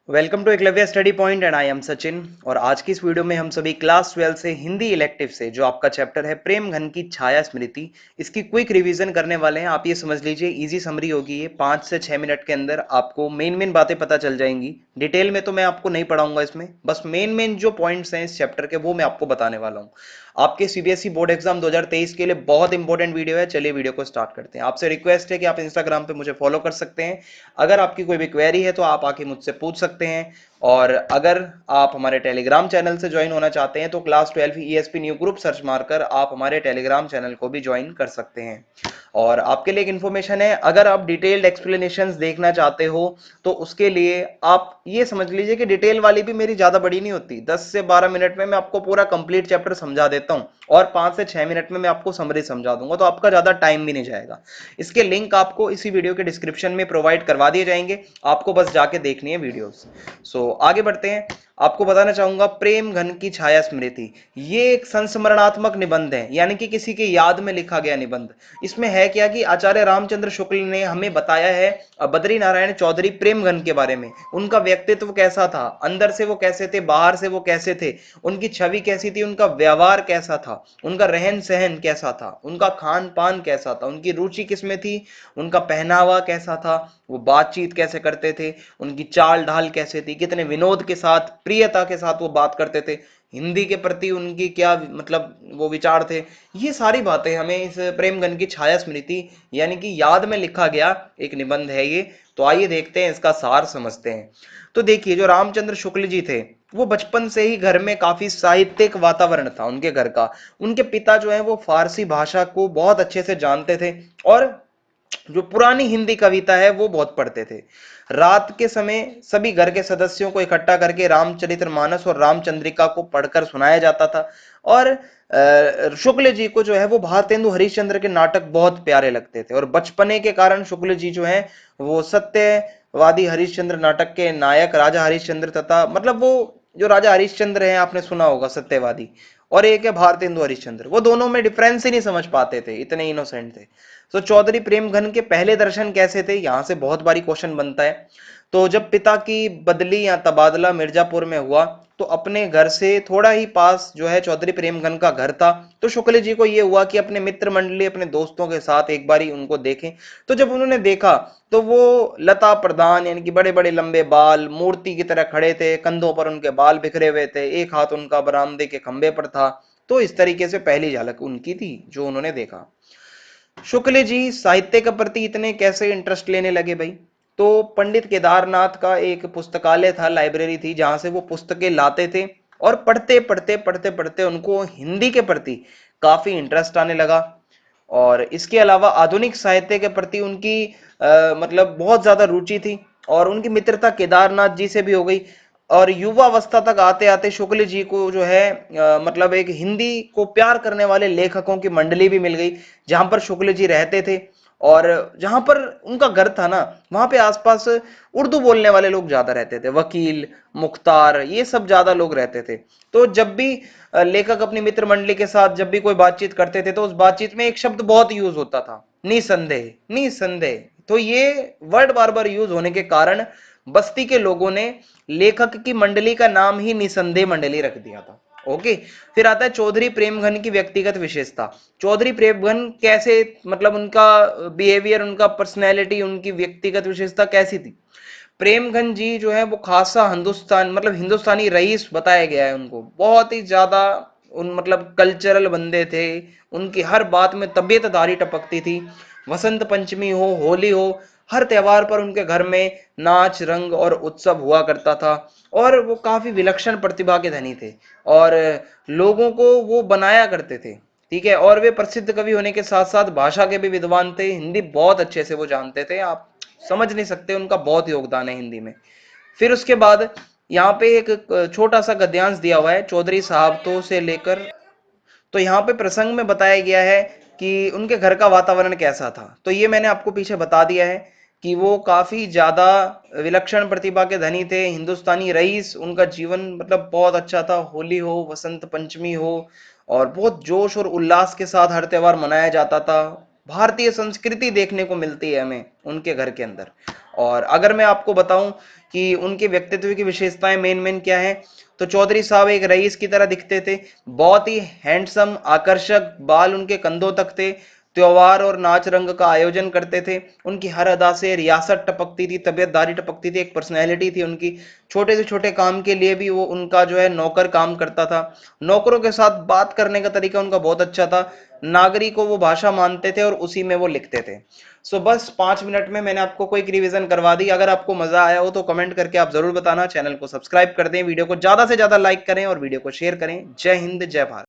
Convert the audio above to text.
Welcome to Eklavya study point and I am Sachin. और आज की इस वीडियो में हम सभी क्लास 12 से हिंदी इलेक्टिव से जो आपका चैप्टर है प्रेम घन की छाया स्मृति, इसकी क्विक रिवीजन करने वाले हैं। आप ये समझ लीजिए इजी समरी होगी ये, 5 से 6 मिनट के अंदर आपको मेन मेन बातें पता चल जाएंगी। डिटेल में तो मैं आपको नहीं पढ़ाऊंगा इसमें, बस मेन मेन जो पॉइंट्स हैं इस चैप्टर के वो मैं आपको बताने वाला हूँ। आपके सीबीएसई बोर्ड एग्जाम 2023 के लिए बहुत इंपॉर्टेंट वीडियो है। चलिए वीडियो को स्टार्ट करते हैं। आपसे रिक्वेस्ट है कि आप इंस्टाग्राम पे मुझे फॉलो कर सकते हैं। अगर आपकी कोई भी क्वेरी है तो आप आके मुझसे पूछ सकते हैं। और अगर आप हमारे टेलीग्राम चैनल से ज्वाइन होना चाहते हैं तो class 12 ESP new group search मारकर आप हमारे टेलीग्राम चैनल को भी ज्वाइन कर सकते हैं। और आपके लिए एक इन्फॉर्मेशन है, अगर आप डिटेल्ड एक्सप्लेनेशंस देखना चाहते हो तो उसके लिए आप ये समझ लीजिए कि डिटेल वाली भी मेरी ज्यादा बड़ी नहीं होती। 10 से 12 मिनट में मैं आपको पूरा कंप्लीट चैप्टर समझा देता हूं और 5 से 6 मिनट में मैं आपको समरी समझा दूंगा, तो आपका ज्यादा टाइम भी नहीं जाएगा। इसके लिंक आपको इसी वीडियो के डिस्क्रिप्शन में प्रोवाइड करवा दिए जाएंगे, आपको बस जाके देखनी है वीडियोस। आगे बढ़ते हैं। आपको बताना चाहूंगा प्रेम घन की छाया स्मृति, ये एक संस्मरणात्मक निबंध है, यानी कि किसी के याद में लिखा गया निबंध। इसमें है क्या कि आचार्य रामचंद्र शुक्ल ने हमें बताया है बद्री नारायण चौधरी प्रेमघन के बारे में। उनका व्यक्तित्व कैसा था, अंदर से वो कैसे थे, बाहर से वो कैसे थे, उनकी छवि कैसी थी, उनका व्यवहार कैसा था, उनका रहन सहन कैसा था, उनका खान पान कैसा था, उनकी रुचि किसमें थी, उनका पहनावा कैसा था, वो बातचीत कैसे करते थे, उनकी चाल ढाल कैसे थी, कितने विनोद के साथ प्रियता के साथ वो बात करते थे, हिंदी के प्रति उनकी क्या मतलब वो विचार थे। ये सारी बातें हमें इस प्रेमगन की छाया स्मृति यानी कि याद में लिखा गया एक निबंध है ये। तो आइए देखते हैं, इसका सार समझते हैं। तो देखिए, जो रामचंद्र शुक्ल जी थे वो बचपन से ही घर में काफी साहित्यिक वातावरण था उनके घर का। उनके पिता जो है वो फारसी भाषा को बहुत अच्छे से जानते थे और जो पुरानी हिंदी कविता है वो बहुत पढ़ते थे। रात के समय सभी घर के सदस्यों को इकट्ठा करके रामचरितमानस और रामचंद्रिका को पढ़कर सुनाया जाता था। और शुक्ल जी को जो है वो भारतेंदु हरिश्चंद्र के नाटक बहुत प्यारे लगते थे, और बचपने के कारण शुक्ल जी जो है वो सत्यवादी हरिश्चंद्र नाटक के नायक राजा हरिश्चंद्र तथा मतलब वो जो राजा हरिश्चंद्र है आपने सुना होगा सत्यवादी, और एक है भारतेंदु हरिश्चंद्र, वो दोनों में डिफरेंस ही नहीं समझ पाते थे, इतने इनोसेंट थे। तो चौधरी प्रेमघन के पहले दर्शन कैसे थे, यहां से बहुत बारी क्वेश्चन बनता है। तो जब पिता की बदली या तबादला मिर्जापुर में हुआ तो अपने घर से थोड़ा ही पास जो है चौधरी प्रेमघन का घर था। तो शुक्ल जी को यह हुआ कि अपने मित्र मंडली अपने दोस्तों के साथ एक बारी उनको देखें। तो जब उन्होंने देखा तो वो लता प्रधान यानी कि बड़े बड़े लंबे बाल मूर्ति की तरह खड़े थे, कंधों पर उनके बाल बिखरे हुए थे, एक हाथ उनका बरामदे के खंबे पर था। तो इस तरीके से पहली झलक उनकी थी जो उन्होंने देखा। शुक्ल जी साहित्य के प्रति इतने कैसे इंटरेस्ट लेने लगे भाई? तो पंडित केदारनाथ का एक पुस्तकालय था, लाइब्रेरी थी, जहां से वो पुस्तकें लाते थे और पढ़ते पढ़ते पढ़ते पढ़ते उनको हिंदी के प्रति काफी इंटरेस्ट आने लगा। और इसके अलावा आधुनिक साहित्य के प्रति उनकी मतलब बहुत ज्यादा रुचि थी, और उनकी मित्रता केदारनाथ जी से भी हो गई। और युवा अवस्था तक आते आते शुक्ल जी को जो है मतलब एक हिंदी को प्यार करने वाले लेखकों की मंडली भी मिल गई, जहां पर शुक्ल जी रहते थे। और जहां पर उनका घर था ना, वहां पे आसपास उर्दू बोलने वाले लोग ज्यादा रहते थे, वकील मुख्तार ये सब ज्यादा लोग रहते थे। तो जब भी लेखक अपनी मित्र मंडली के साथ जब भी कोई बातचीत करते थे तो उस बातचीत में एक शब्द बहुत यूज होता था, निसंदेह निसंदेह। तो ये वर्ड बार बार यूज होने के कारण बस्ती के लोगों ने लेखक की मंडली का नाम ही निसंदेह मंडली रख दिया था। ओके। फिर आता है चौधरी प्रेमघन की व्यक्तिगत विशेषता। चौधरी प्रेमघन कैसे मतलब उनका बिहेवियर, उनका पर्सनैलिटी, उनकी व्यक्तिगत विशेषता कैसी थी? प्रेमघन जी जो है वो खासा हिंदुस्तान मतलब हिंदुस्तानी रईस बताया गया है उनको, बहुत ही ज्यादा उन मतलब कल्चरल बंदे थे। उनकी हर बात में तबीयत दारी टपकती थी। वसंत पंचमी हो, होली हो, हर त्योहार पर उनके घर में नाच रंग और उत्सव हुआ करता था। और वो काफी विलक्षण प्रतिभा के धनी थे और लोगों को वो बनाया करते थे। ठीक है। और वे प्रसिद्ध कवि होने के साथ साथ भाषा के भी विद्वान थे, हिंदी बहुत अच्छे से वो जानते थे, आप समझ नहीं सकते उनका बहुत योगदान है हिंदी में। फिर उसके बाद यहाँ पे एक छोटा सा गद्यांश दिया हुआ है चौधरी साहब तो से लेकर। तो यहाँ पे प्रसंग में बताया गया है कि उनके घर का वातावरण कैसा था। तो ये मैंने आपको पीछे बता दिया है कि वो काफी ज्यादा विलक्षण प्रतिभा के धनी थे, हिंदुस्तानी रईस, उनका जीवन मतलब बहुत अच्छा था। होली हो, वसंत पंचमी हो, और बहुत जोश और उल्लास के साथ हर त्योहार मनाया जाता था। भारतीय संस्कृति देखने को मिलती है हमें उनके घर के अंदर। और अगर मैं आपको बताऊं कि उनके व्यक्तित्व की विशेषताएं मेन मेन क्या है, तो चौधरी साहब एक रईस की तरह दिखते थे, बहुत ही हैंडसम, आकर्षक, बाल उनके कंधों तक थे, त्योहार और नाच रंग का आयोजन करते थे, उनकी हर अदा से रियासत टपकती थी, तबियतदारी टपकती थी, एक पर्सनैलिटी थी उनकी। छोटे से छोटे काम के लिए भी वो उनका जो है नौकर काम करता था। नौकरों के साथ बात करने का तरीका उनका बहुत अच्छा था, नागरी को वो भाषा मानते थे और उसी में वो लिखते थे। सो बस 5 मिनट में मैंने आपको कोई रिवीजन करवा दी। अगर आपको मजा आया हो तो कमेंट करके आप जरूर बताना। चैनल को सब्सक्राइब कर दें, वीडियो को ज्यादा से ज्यादा लाइक करें और वीडियो को शेयर करें। जय हिंद, जय भारत।